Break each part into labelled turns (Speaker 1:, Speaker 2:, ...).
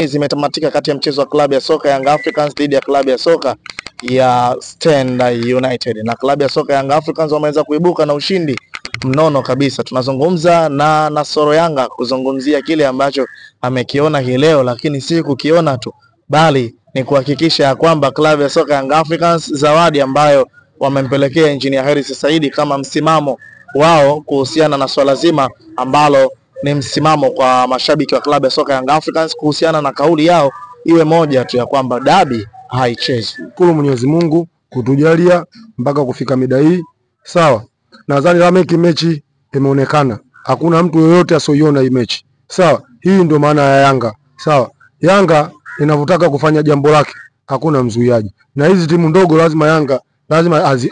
Speaker 1: zimetamatika kati ya mchezo wa klabu ya soka Young Africans dhidi ya klabu ya soka ya Stand United, na klabu ya soka Young Africans wameweza kuibuka na ushindi mnono kabisa. Tunazungumza na Nasoro Yanga kuzungumzia kile ambacho amekiona hii leo, lakini si kukiona tu, bali ni kuhakikisha ya kwamba klabu ya soka Young Africans zawadi ambayo wamempelekea Engineer Hersi Said kama msimamo wao kuhusiana na swala zima ambalo ni msimamo kwa mashabiki wa klabu ya soka Young Africans kuhusiana na kauli yao iwe moja tu ya kwamba dabi haichezwi.
Speaker 2: Shukuru Mwenyezi Mungu kutujalia mpaka kufika mida hii. Sawa. Nadhani kama mechi imeonekana. Hakuna mtu yoyote asoiona hii mechi. Sawa. Hii ndio maana ya Yanga. Sawa. Yanga inavyotaka kufanya jambo lake, hakuna mzuiaji. Na hizi timu ndogo lazima Yanga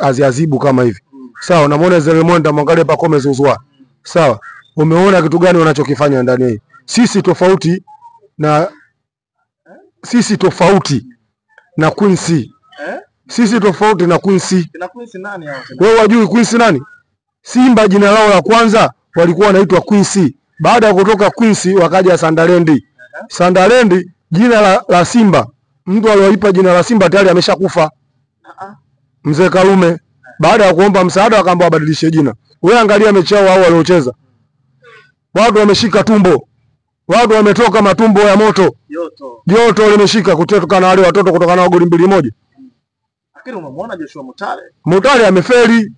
Speaker 2: aziazibu kama hivi. Sawa. Namuona Zelemonda mwangalie Pacome Zouzoua. Sawa. Umeona kitu gani wanachokifanya ndani hii? Sisi tofauti na Quincy. Sisi tofauti na Quincy.
Speaker 1: Na Quincy nani hao?
Speaker 2: Wewe wajui Quincy nani? Simba jina lao la kwanza walikuwa wanaitwa Quincy. Baada ya kutoka Quincy wakaja Sunderland. Sunderland jina la Simba. Mtu aliyoipa jina la Simba tayari ameshakufa. Mzee Karume. Baada ya kuomba msaada akaambiwa abadilishe jina. Wewe angalia mechi yao waliocheza. Watu wameshika tumbo. Watu wametoka matumbo ya moto. Joto limeshika kutoka na wale watoto kutoka na goli 2-1.
Speaker 1: Lakini umemwona Joshua Mutale?
Speaker 2: Mutale amefeli.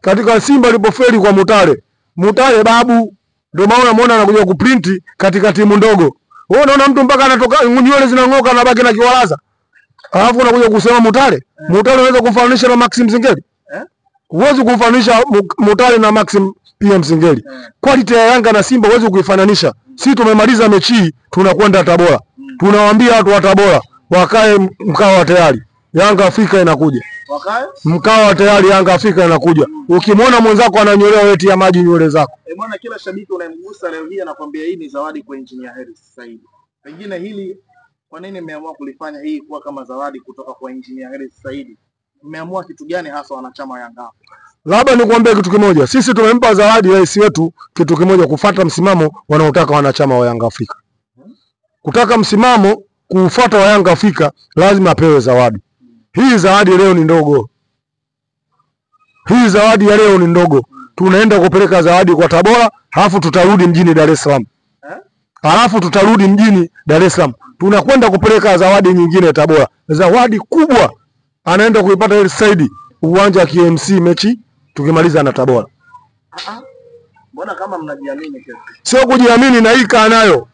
Speaker 2: Katika Simba alipofeli kwa Mutale. Mutale babu ndio maana unamuona anakuja kuprinti katika timu ndogo. Wewe unaona mtu mpaka anatoka nywele zinang'oka na baki na kiwalaza. Alafu unakuja kusema Mutale? Mutale unaweza kumfananisha na Maxim Zingeli? Huwezi kumfananisha Mutale na Maxim pia Mzingeli. Quality ya Yanga na Simba huwezi kuifananisha. Sisi tumemaliza mechi hii, tunakwenda Tabora. Tunawaambia watu wa Tabora wakae mkao tayari. Yanga Afrika inakuja.
Speaker 1: Wakae?
Speaker 2: Mkao tayari, Yanga Afrika inakuja. Ukimwona mwenzako ananyolewa weti ya maji nywele zako.
Speaker 1: Bwana, kila shabiki unayemgusa leo hii anakuambia hii ni zawadi kwa Engineer Hersi Said. Pengine hili kwa nini mmeamua kulifanya hii kuwa kama zawadi kutoka kwa Engineer Hersi Said? Mmeamua kitu gani hasa wanachama wa Yanga?
Speaker 2: Labda nikwambie kitu kimoja. Sisi tumempa zawadi rais wetu kitu kimoja, kufuata msimamo wanaotaka wanachama wa Yanga Afrika. Kutaka msimamo kufuata wa Yanga Afrika lazima apewe zawadi. Hii zawadi leo ni ndogo. Hii zawadi ya leo ni ndogo. Tunaenda kupeleka zawadi kwa Tabora, halafu tutarudi mjini Dar es Salaam. Tunakwenda kupeleka zawadi nyingine Tabora. Zawadi kubwa anaenda kuipata Hersi Said uwanja wa KMC mechi tukimaliza na Tabora.
Speaker 1: Mbona kama mnajiamini kesho?
Speaker 2: Sio kujiamini, na hii kaa nayo.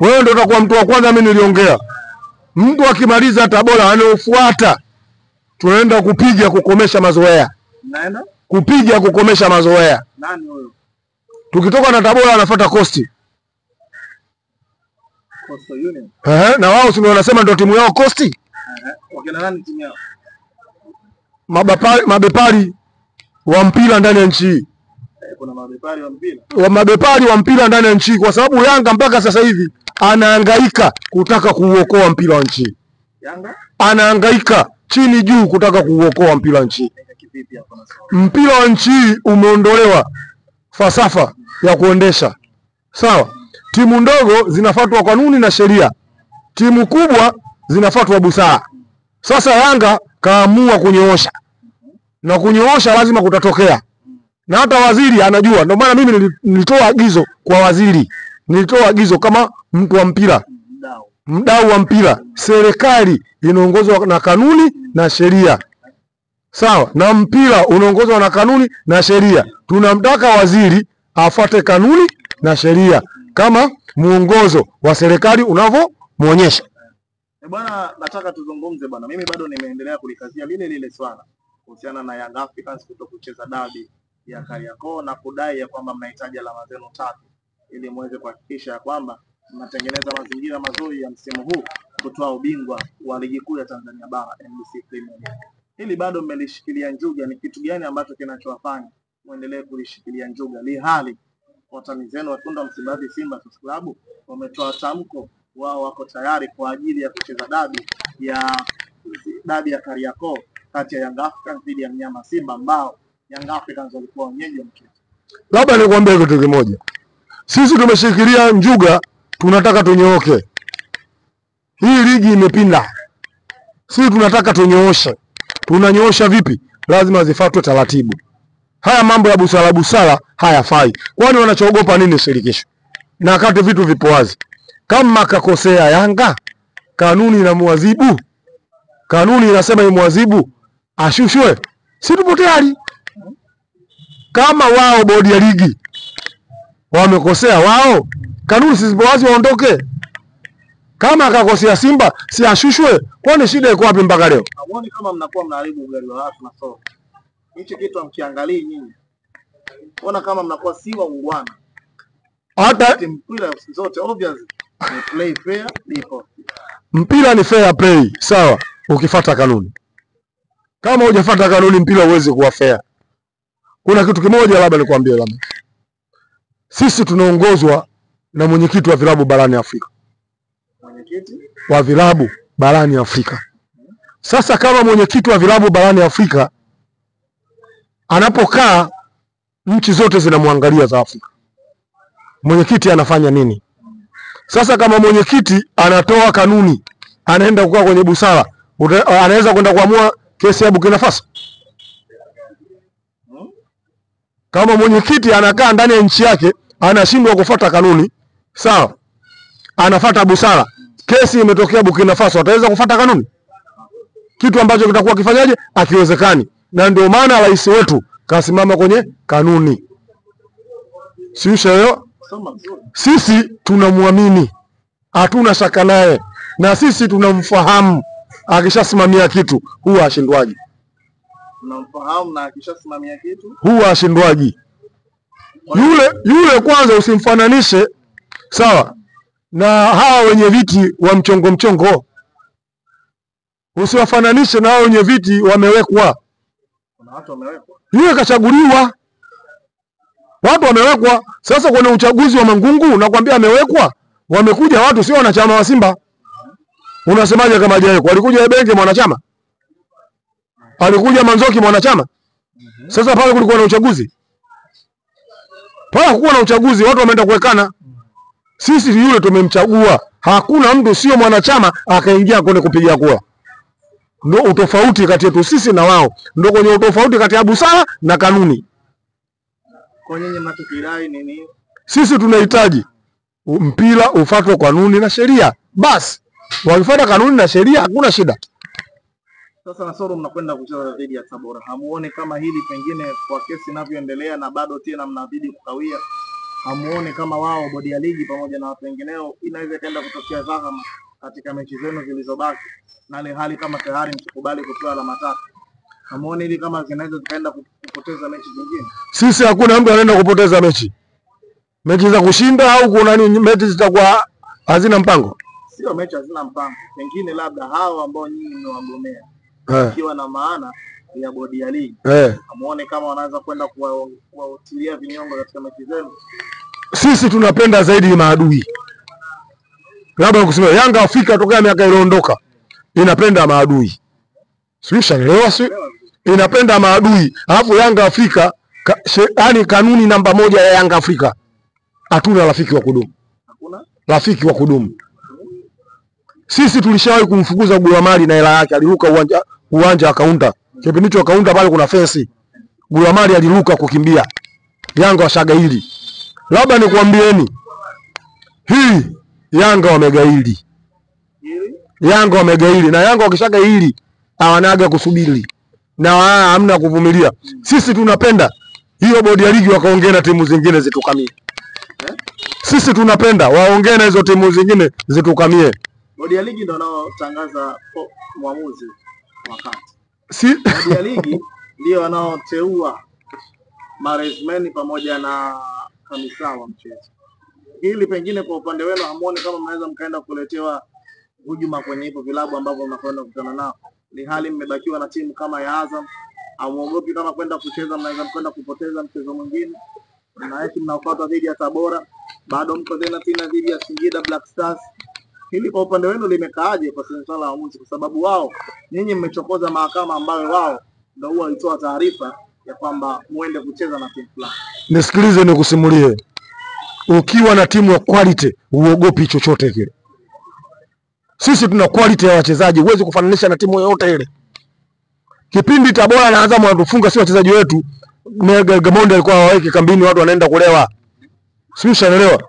Speaker 2: Wewe ndio utakuwa mtu wa kwanza mimi niliongea. Mtu akimaliza Tabora anaofuata tunaenda kupiga kukomesha mazoea.
Speaker 1: Naenda?
Speaker 2: Kupiga kukomesha mazoea.
Speaker 1: Nani huyo?
Speaker 2: Tukitoka na Tabora anafuata Coast.
Speaker 1: Coastal Union.
Speaker 2: Na wao si wanasema ndio timu yao Coast?
Speaker 1: Wakina nani timu yao?
Speaker 2: Mabepari wa mpira ndani ya nchi hii.
Speaker 1: Kuna mabepari wa mpira.
Speaker 2: Mabepari wa mpira ndani ya nchi, kwa sababu Yanga mpaka sasa hivi anahangaika kutaka kuuokoa mpira wa nchi.
Speaker 1: Yanga
Speaker 2: anahangaika chini juu kutaka kuuokoa mpira wa nchi. Mpira wa nchi umeondolewa falsafa ya kuendesha. Sawa? Timu ndogo zinafuatwa kanuni na sheria. Timu kubwa zinafuatwa busara. Sasa Yanga kaamua kunyoosha. Na kunyoosha lazima kutatokea. Na hata waziri anajua. Ndio maana mimi nilitoa agizo kwa waziri. Nilitoa agizo kama mtu wa mpira. Mdau wa mpira. Serikali inaongozwa na kanuni na sheria. Sawa? Na mpira unaongozwa na kanuni na sheria. Tunamtaka waziri afuate kanuni na sheria kama muongozo wa serikali unavyomuonyesha.
Speaker 1: Bwana, nataka tuzungumze bwana. Mimi bado nimeendelea kulikazia lile swala kuhusiana na Young Africans kutokucheza dabi ya Kariakoo na kudai ya kwamba mnahitaji alama zenu 3 ili muweze kuhakikisha ya kwamba mnatengeneza mazingira mazuri ya msimu huu kutoa ubingwa wa ligi kuu ya Tanzania bara NBC Premier League. Hili bado mmelishikilia njuga. Ni kitu gani ambacho kinachowafanya muendelee kulishikilia njuga? Hali watani zenu Wekundu Msimbazi Simba Sports Club wametoa tamko wao wako tayari kwa ajili ya kucheza dabi ya Kariakoo kati ya Young Africans dhidi ya mnyama Simba ambao Young Africans walikuwa wenyeji wa mchezo.
Speaker 2: Labda nikwambie kitu kimoja. Sisi tumeshikilia njuga, tunataka tunyooke. Hii ligi imepinda. Sisi tunataka tunyooshe. Tunanyoosha vipi? Lazima zifuatwe taratibu. Haya mambo ya busara hayafai. Kwani wanachoogopa nini shirikisho? Na kati vitu vipo wazi. Kama kakosea Yanga, kanuni inamwadhibu. Kanuni inasema imwadhibu, ashushwe. Si tupo tayari. Kama wao bodi ya ligi wamekosea wao, kanuni si zipo wazi, waondoke. Kama akakosea Simba, si ashushwe. Kwani shida iko wapi mpaka leo?
Speaker 1: Hamuoni kama mnakuwa mnaharibu ugali wa watu na soka? Hicho kitu amkiangalie nyinyi. Ona kama mnakuwa si waungwana.
Speaker 2: Hata
Speaker 1: mpira zote obviously ni play fair default.
Speaker 2: Mpira ni fair play, sawa, ukifuata kanuni. Kama hujafuata kanuni, mpira huwezi kuwa fair. Kuna kitu kimoja labda nikwambie, labda sisi tunaongozwa na mwenyekiti wa vilabu barani Afrika.
Speaker 1: Mwenyekiti
Speaker 2: wa vilabu barani Afrika. Sasa kama mwenyekiti wa vilabu barani Afrika anapokaa, nchi zote zinamwangalia za Afrika. Mwenyekiti anafanya nini? Sasa kama mwenyekiti anatoa kanuni, anaenda kukaa kwenye busara, anaweza kwenda kuamua kesi ya Burkina Faso. Kama mwenyekiti anakaa ndani ya nchi yake, anashindwa kufuata kanuni, sawa, anafuata busara, kesi imetokea Burkina Faso, ataweza kufuata kanuni? Kitu ambacho kitakuwa kifanyaje? Akiwezekani. Na ndio maana rais wetu kasimama kwenye kanuni. Sisi tunamwamini, hatuna shaka naye, na sisi tunamfahamu. Akishasimamia kitu huwa ashindwaji.
Speaker 1: Tunamfahamu na akishasimamia kitu
Speaker 2: huwa ashindwaji. Yule kwanza usimfananishe, sawa, na hawa wenye viti wa mchongo. Usiwafananishe na hao wenye viti wamewekwa.
Speaker 1: Kuna watu wamewekwa.
Speaker 2: Yule kachaguliwa. Watu wamewekwa. Sasa kwenye uchaguzi wa Mangungu nakwambia amewekwa. Wamekuja watu sio wanachama wa Simba. Unasemaje kama hajawekwa? Alikuja Ebenge mwanachama? Alikuja Manzoki mwanachama? Sasa pale kulikuwa na uchaguzi. Pale kulikuwa na uchaguzi, watu wameenda kuwekana. Sisi yule tumemchagua. Hakuna mtu sio mwanachama akaingia kwenye kupigia kura. Ndio utofauti kati yetu sisi na wao. Ndio kwenye utofauti kati ya busara na kanuni.
Speaker 1: Kwa nini mnatukirai nini?
Speaker 2: Sisi tunahitaji mpira ufuatwe kanuni na sheria. Basi, wakifuata kanuni na sheria hakuna shida.
Speaker 1: Sasa Nasoro, mnakwenda kucheza dhidi ya Tabora. Hamuone kama hili pengine kwa kesi inavyoendelea na bado tena mnazidi kukawia? Hamuone kama wao bodi ya ligi pamoja na watu wengineo inaweza kaenda kutokea dhahama katika mechi zenu zilizobaki? Na ile hali kama tayari mkikubali kutoa alama tatu, hamuone hili kama zinaweza zikaenda kupoteza mechi zingine?
Speaker 2: Sisi hakuna mtu anaenda kupoteza mechi. Mechi za kushinda au kuna nini, mechi zitakuwa hazina mpango?
Speaker 1: Sio mechi hazina mpango. Pengine labda hao ambao nyinyi mmewagomea ikiwa na maana ya bodi ya ligi. Hamuone kama wanaweza kwenda kuwatilia vinyongo katika mechi zenu?
Speaker 2: Sisi tunapenda zaidi maadui. Labda kusema Yanga Afrika tokea miaka iliondoka inapenda maadui. Sielewa si? Inapenda maadui. Alafu Yanga Afrika yani kanuni namba 1 ya Yanga Afrika, hatuna rafiki wa kudumu.
Speaker 1: Hakuna
Speaker 2: rafiki wa kudumu. Sisi tulishawahi kumfukuza Gulamali na hela yake, aliruka uwanja akaunta. Kipindi hicho akaunta pale kuna fence. Gulamali aliruka kukimbia. Yanga washagaili. Labda nikwambieni, hii Yanga wamegaili. Yanga wamegaili, na Yanga wakishagaili hawanaga kusubiri. Na hamna kuvumilia. Sisi tunapenda hiyo bodi ya ligi wakaongea na timu zingine zitukamie. Sisi tunapenda waongee na hizo timu zingine zitukamie.
Speaker 1: Bodi ya ligi ndio wanaotangaza muamuzi wakati. Bodi ya ligi ndio wanaoteua maresmeni pamoja na kamisa wa mchezo. Ili pengine kwa upande wenu hamuone kama mnaweza mkaenda kuletewa hujuma kwenye hivyo vilabu ambavyo mnakwenda kukutana nao? Ni hali mmebakiwa na timu kama ya Azam, hamuogopi kama kwenda kucheza mnaweza kwenda kupoteza mchezo mwingine? Na eti mnaopata dhidi ya Tabora, bado mko tena dhidi ya Singida Black Stars. Hili kwa upande wenu limekaaje kwa swala la waamuzi? Kwa sababu wao nyinyi mmechokoza mahakama ambayo wao ndio huwa walitoa taarifa ya kwamba muende kucheza na timu fulani.
Speaker 2: Nisikilize nikusimulie. Ukiwa na timu ya quality uogopi chochote kile. Sisi tuna quality ya wachezaji, huwezi kufananisha na timu yoyote ile. Kipindi Tabora na Azam wanatufunga si wachezaji wetu, Gamondi alikuwa hawaweki kambini, watu wanaenda kulewa. Sio, unaelewa?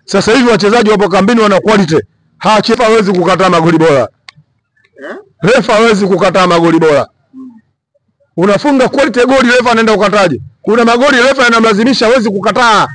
Speaker 2: Sasa hivi wachezaji wapo kambini wana quality. Refa hawezi kukataa magoli bora. Refa hawezi kukataa magoli bora. Unafunga quality goli, refa anaenda kukataje? Kuna magoli refa yanamlazimisha hawezi kukataa.